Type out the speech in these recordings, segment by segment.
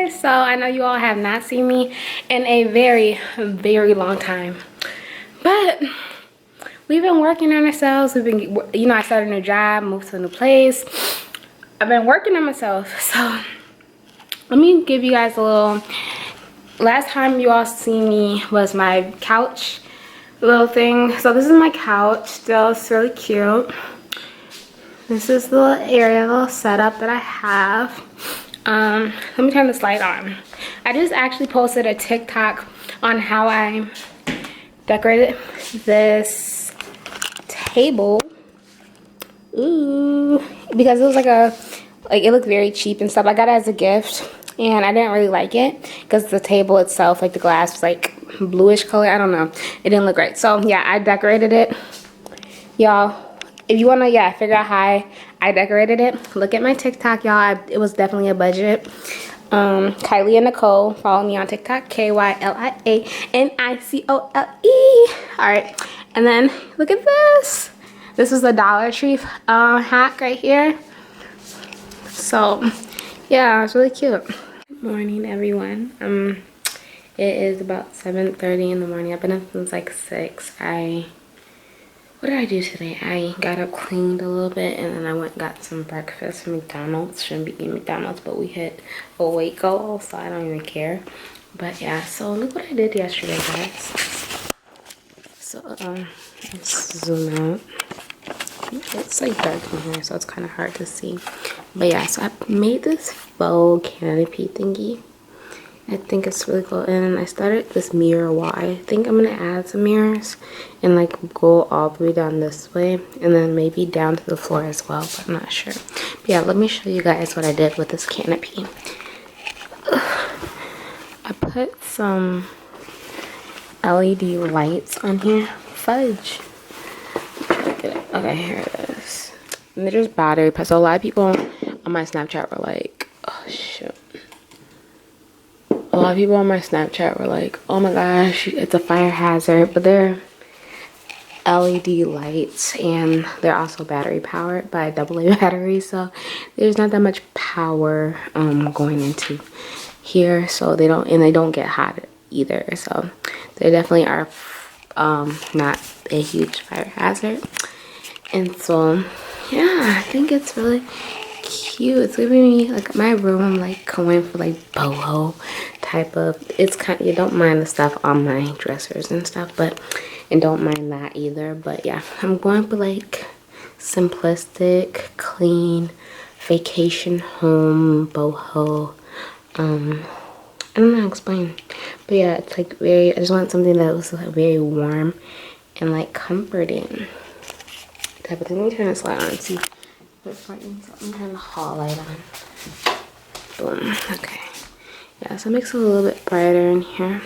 guys, so I know you all have not seen me in a very long time, but we've been working on ourselves. We've been, you know, I started a new job, moved to a new place. I've been working on myself. So let me give you guys a little. Last time you all seen me was my couch little thing. So this is my couch still. It's really cute. This is the little area, little setup that I have. Let me turn this light on. I just actually posted a TikTok on how I decorated this table. Ooh, because it was it looked very cheap and stuff. I got it as a gift and I didn't really like it because the table itself, like the glass, was like bluish color. I don't know, it didn't look right. So yeah, I decorated it. Y'all, if you want to figure out how I decorated it, look at my TikTok, y'all. It was definitely a budget. Kylie and Nicole, follow me on TikTok, KYLIANICOLE. All right, and then look at this. This is a Dollar Tree hack right here. So yeah, it's really cute. Good morning, everyone. It is about 7:30 in the morning. I've been up since like 6. What did I do today? I got up, cleaned a little bit, and then I went and got some breakfast from McDonald's. Shouldn't be eating McDonald's, but we hit a weight goal, so I don't even care. But yeah, so look what I did yesterday, guys. So let's zoom out. It's like dark in here, so it's kind of hard to see. But yeah, so I made this faux canopy thingy. I think it's really cool. And I started this mirror wall. I think I'm gonna add some mirrors and like go all the way down this way and then maybe down to the floor as well, but I'm not sure. But yeah, let me show you guys what I did with this canopy. I put some LED lights on here. Fudge. Okay, here it is. And they're just battery pack. So a lot of people on my Snapchat were like, oh shoot. A lot of people on my Snapchat were like, oh my gosh, it's a fire hazard. But they're LED lights and they're also battery powered by AA batteries. So there's not that much power going into here. So they don't get hot either. So they definitely are not a huge fire hazard. And so yeah, I think it's really cute. It's giving me like my room. I'm like going for like boho type of. It's kind of, you don't mind the stuff on my dressers and stuff, but and don't mind that either. But yeah, I'm going for like simplistic, clean, vacation home boho. I don't know how to explain, but yeah, it's like very. I just want something that was like very warm and like comforting type of thing. Let me turn this light on and see. Let me turn the hall light on. Boom. Okay. Yeah, so it makes it a little bit brighter in here.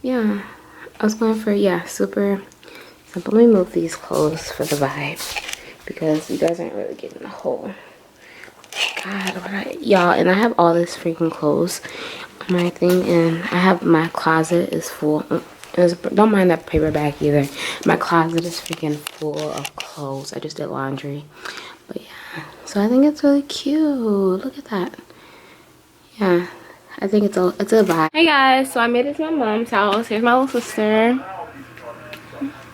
Yeah. I was going for, super simple. Let me move these clothes for the vibe because you guys aren't really getting the whole. God, y'all, and I have all this freaking clothes on my thing, and I have my closet is full. Don't mind that paper bag either. My closet is freaking full of clothes. I just did laundry. But yeah, so I think it's really cute. Look at that. Yeah, I think it's a vibe. Hey guys, so I made it to my mom's house. Here's my little sister.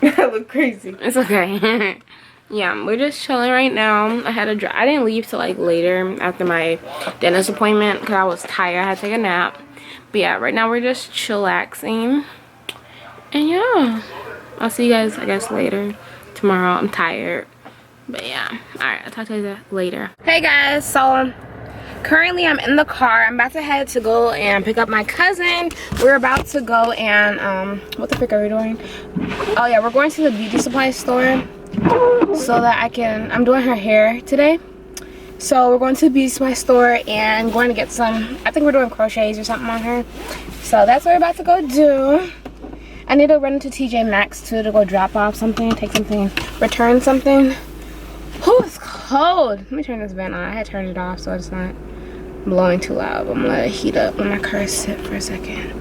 I look crazy. It's okay. Yeah, we're just chilling right now. I didn't leave till like later after my dentist appointment because I was tired. I had to take a nap. But yeah, right now we're just chillaxing. And yeah, I'll see you guys, I guess, later. Tomorrow, I'm tired. But yeah, alright, I'll talk to you later. Hey guys, so currently I'm in the car. I'm about to head to go and pick up my cousin. We're about to go and, what the frick are we doing? Oh yeah, we're going to the beauty supply store so that I'm doing her hair today. So we're going to the beauty supply store and going to get some, I think we're doing crochets or something on her. So that's what we're about to go do. I need to run into TJ Maxx too to go drop off something, take something, return something. Oh, it's cold. Let me turn this vent on. I had turned it off so it's not blowing too loud. I'm gonna let it heat up when my car sit for a second.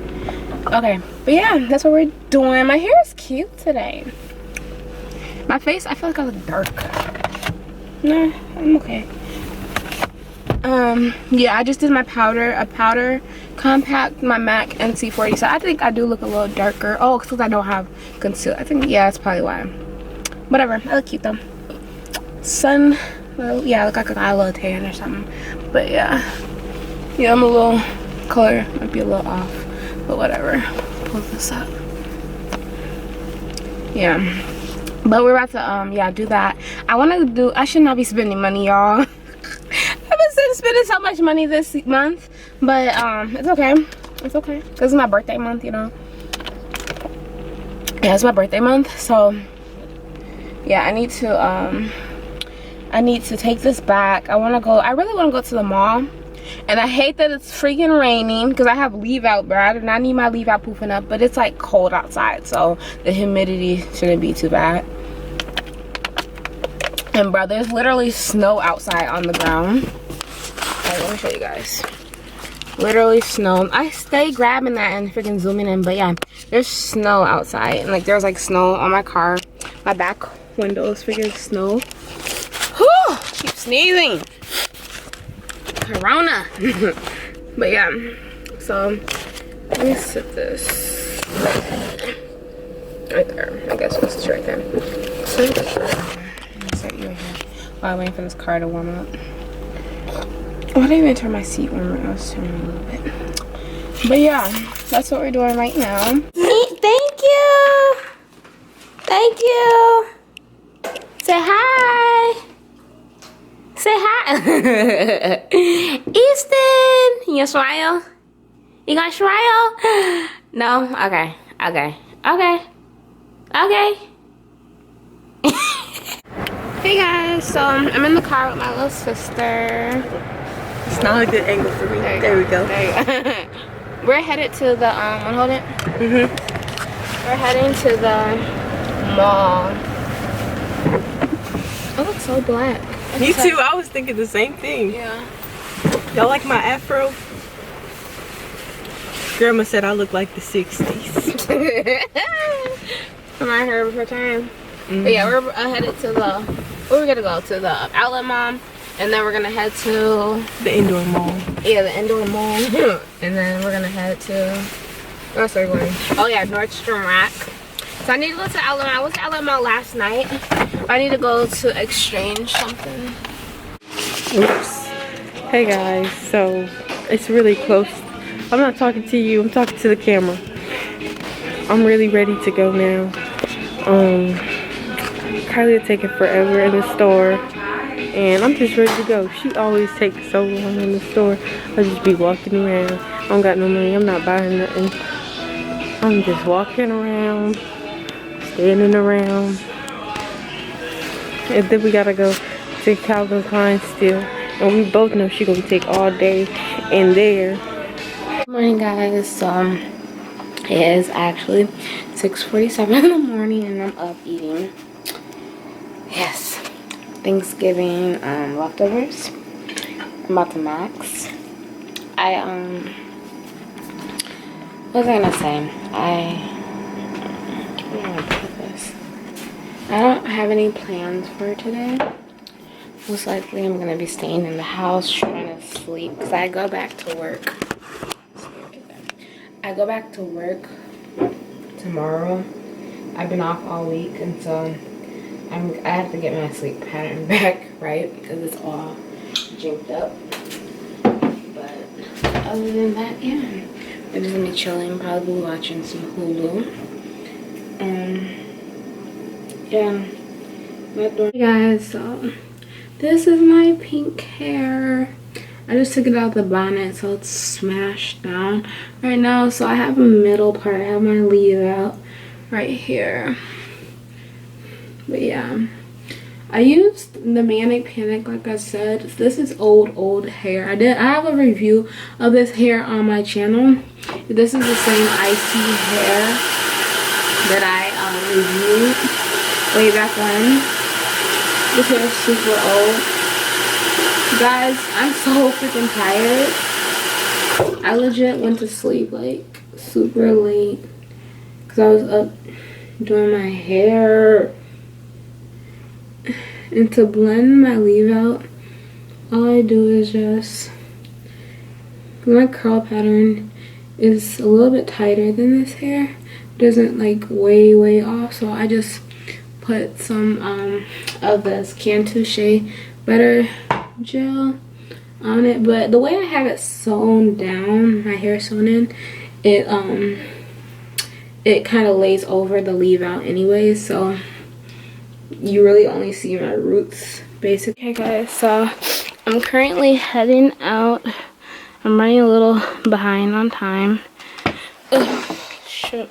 Okay, but yeah, that's what we're doing. My hair is cute today. My face, I feel like I look dark. Nah, I'm okay. Yeah, I just did my a powder compact, my MAC NC40. So I think I do look a little darker. Oh, because I don't have concealer. I think, yeah, that's probably why. Whatever, I look cute though. Sun, well, yeah, I look like I got a little tan or something. But yeah, I'm a little, color might be a little off, but whatever. Pull this up. Yeah, but we're about to yeah, do that. I should not be spending money, y'all. I've been spending so much money this month, but it's okay. It's okay, because it's my birthday month, you know. Yeah, it's my birthday month, so yeah, I need to take this back. I really want to go to the mall, and I hate that it's freaking raining because I have leave out, bro. I do not need my leave out poofing up, but it's like cold outside, so the humidity shouldn't be too bad. And bro, there's literally snow outside on the ground. Alright, let me show you guys. Literally snow. I stay grabbing that and freaking zooming in, but yeah, there's snow outside, and like there's like snow on my car. My back window is freaking snow. Whew, keep sneezing. Corona. But yeah, so let me sit this right there. I guess we'll sit right there. Sit you right here while I'm waiting for this car to warm up. Oh, I didn't even turn my seat warmer. I was turning a little bit. But yeah, that's what we're doing right now. Thank you. Thank you. Say hi. Say hi. Easton. You gonna smile? You gonna smile? No? Okay. Okay. Okay. Okay. Hey guys, so I'm in the car with my little sister. It's not a good angle for me. There we go. There you go. We're headed to the wanna hold it? We're heading to the mall. I look so black. Me too. I was thinking the same thing. Yeah. Y'all like my afro? Grandma said I look like the 60s. Am I here before time? But yeah, we're headed to we're gonna go to the outlet mall, and then we're gonna head to the indoor mall. Yeah, the indoor mall. And then we're gonna head to, where else are we going? Oh yeah, Nordstrom Rack. So I need to go to the outlet mall. I was at the outlet mall last night. I need to go to exchange something. Oops. Hey guys, so it's really close. I'm not talking to you, I'm talking to the camera. I'm really ready to go now. Kylie will take it forever in the store, and I'm just ready to go. She always takes so long in the store. I'll just be walking around. I don't got no money, I'm not buying nothing. I'm just walking around, standing around. And then we gotta go to Calvin Klein still, and we both know she's gonna take all day in there. Good morning guys. So it is actually 6:47 in the morning, and I'm up eating, yes, Thanksgiving leftovers. I'm about to max. What was I gonna say? Where am I gonna put this? I don't have any plans for today. Most likely I'm gonna be staying in the house trying to sleep, because I go back to work. I go back to work tomorrow. I've been off all week, and so I have to get my sleep pattern back, right? Because it's all jinked up. But other than that, yeah, I'm just gonna be chilling, probably watching some Hulu. Yeah. Hey guys, so this is my pink hair. I just took it out of the bonnet, so it's smashed down right now. So I have a middle part. I have my leave out right here. But yeah, I used the Manic Panic, like I said. This is old hair. I have a review of this hair on my channel. This is the same icy hair that I reviewed way back when. This hair is super old. Guys, I'm so freaking tired. I legit went to sleep like super late because I was up doing my hair. And to blend my leave out all I do is just, my curl pattern is a little bit tighter than this hair. It doesn't like way off, so I just put some of this Cantu Shea Butter Gel on it. But the way I have it sewn down, my hair sewn in, it kind of lays over the leave out anyway, so you really only see my roots basically. Okay guys, so I'm currently heading out. I'm running a little behind on time. Ugh, shit.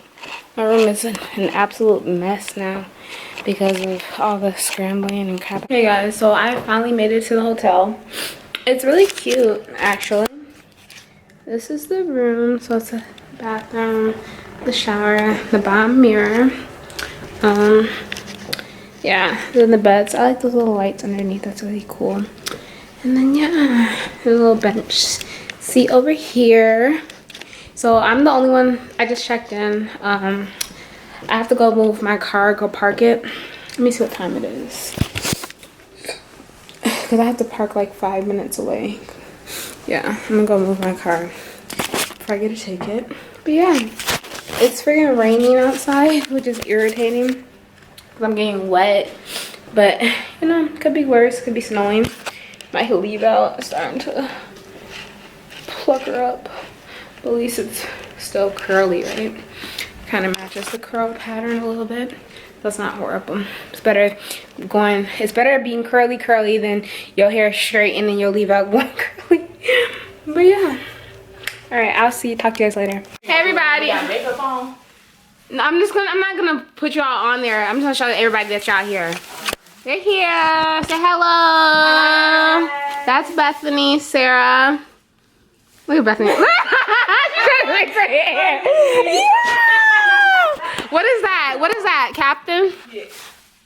My room is an absolute mess now because of all the scrambling and crap. Hey guys, so I finally made it to the hotel. It's really cute actually. This is the room, so it's a bathroom, the shower, the bottom mirror. Yeah, then the beds. I like those little lights underneath, that's really cool. And then yeah, there's a little bench seat over here. So I'm the only one. I just checked in. I have to go move my car, go park it. Let me see what time it is, because I have to park like 5 minutes away. Yeah, I'm gonna go move my car before I get a ticket. But yeah, it's freaking raining outside, which is irritating because I'm getting wet. But you know, could be worse, could be snowing. My leave out is starting to pluck her up, but at least it's still curly, right? Kind of matches the curl pattern a little bit. That's not horrible. It's better being curly than your hair straight and then your leave out going curly. But yeah, all right, I'll talk to you guys later. Hey everybody. You got makeup on? No, I'm not gonna put y'all on there. I'm just gonna show everybody that y'all here. They're here. Say hello. Hi. That's Bethany, Sarah. Look at Bethany. Yeah. What is that? What is that, Captain? Yeah.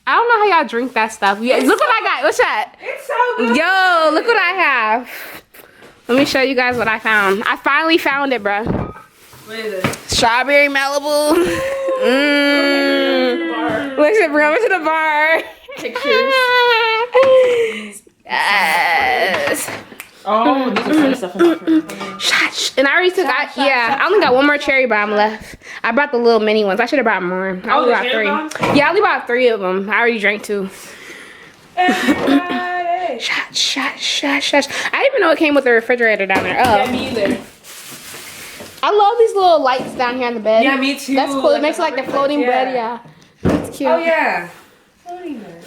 I don't know how y'all drink that stuff. Yeah, look what I got. What's that? It's so good. Yo, look what I have. Let me show you guys what I found. I finally found it, bro. What is it? Strawberry Malibu. Look at bro, to the bar. Pictures. Yes. Oh, these are funny stuff in my room. Shh. And I already took. I only got one more cherry bomb left. I brought the little mini ones. I should have brought more. I only bought three. Yeah, I only bought 3 of them. I already drank 2. Shh. I didn't even know it came with a refrigerator down there. Oh. Yeah, me either. I love these little lights down here on the bed. Yeah, me too. That's cool. Like it makes it like the floating bed. Yeah. That's cute. Oh yeah. Floating bed.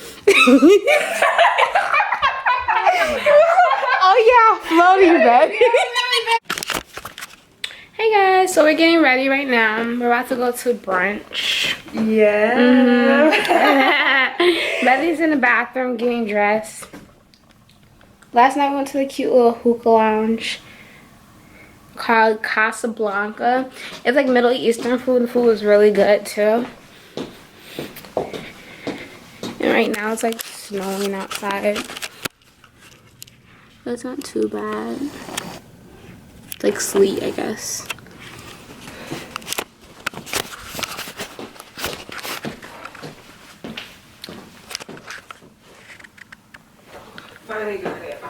Oh yeah, floating bed. Hey guys, so we're getting ready right now. We're about to go to brunch. Yeah. Betty's in the bathroom getting dressed. Last night we went to the cute little hookah lounge called Casablanca. It's like Middle Eastern food. The food was really good too. And right now it's like snowing outside. But it's not too bad. It's like sleet, I guess. Finally got it.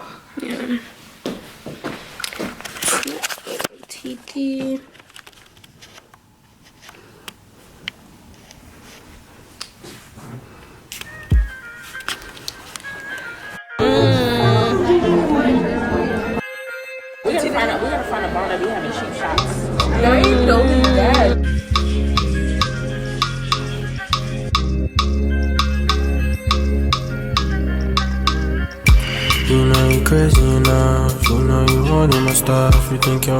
Yeah. Tiki. We gotta find a bar that be having cheap shots. No, you know that. You know you crazy enough. You know you wanting my stuff. You think you're